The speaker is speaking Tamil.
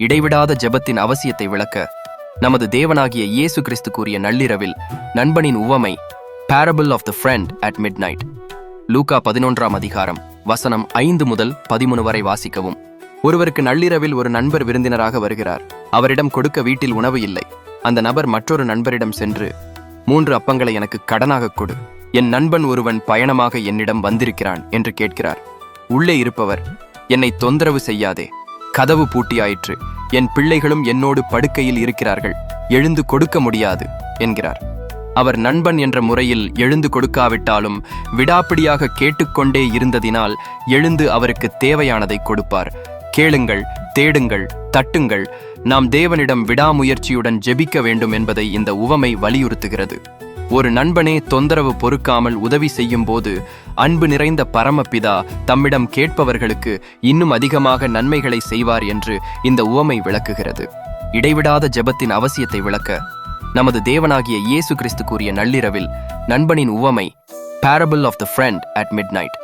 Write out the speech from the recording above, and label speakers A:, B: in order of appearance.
A: இடைவிடாத ஜெபத்தின் அவசியத்தை விளக்க நமது தேவனாகிய இயேசு கிறிஸ்து கூறிய நள்ளிரவில் நண்பனின் உவமை Parable of the Friend at Midnight. லூக்கா 11ஆம் அதிகாரம் வசனம் 5 முதல் 13 வரை வாசிக்கவும். ஒருவருக்கு நள்ளிரவில் ஒரு நண்பர் விருந்தினராக வருகிறார். அவரிடம் கொடுக்க வீட்டில் உணவு இல்லை. அந்த நபர் மற்றொரு நண்பரிடம் சென்று, 3 அப்பங்களை எனக்கு கடனாக கொடு, என் நண்பன் ஒருவன் பயணமாக என்னிடம் வந்திருக்கிறான் என்று கேட்கிறார். உள்ளே இருப்பவர், என்னை தொந்தரவு செய்யாதே, கதவு பூட்டியாயிற்று, என் பிள்ளைகளும் என்னோடு படுக்கையில் இருக்கிறார்கள், எழுந்து கொடுக்க முடியாது என்கிறார். அவர் நண்பன் என்ற முறையில் எழுந்து கொடுக்காவிட்டாலும் விடாப்பிடியாக கேட்டுக்கொண்டே இருந்ததினால் எழுந்து அவருக்கு தேவையானதை கொடுப்பார். கேளுங்கள், தேடுங்கள், தட்டுங்கள், நாம் தேவனிடம் விடாமுயற்சியுடன் ஜெபிக்க வேண்டும் என்பதை இந்த உவமை வலியுறுத்துகிறது. ஒரு நண்பனே தொந்தரவு பொறுக்காமல் உதவி செய்யும் போது அன்பு நிறைந்த பரமபிதா தம்மிடம் கேட்பவர்களுக்கு இன்னும் அதிகமாக நன்மைகளை செய்வார் என்று இந்த உவமை விளக்குகிறது. இடைவிடாத ஜெபத்தின் அவசியத்தை விளக்க நமது தேவனாகிய இயேசு கிறிஸ்து கூறிய நள்ளிரவில் நண்பனின் உவமை Parable of the Friend at Midnight.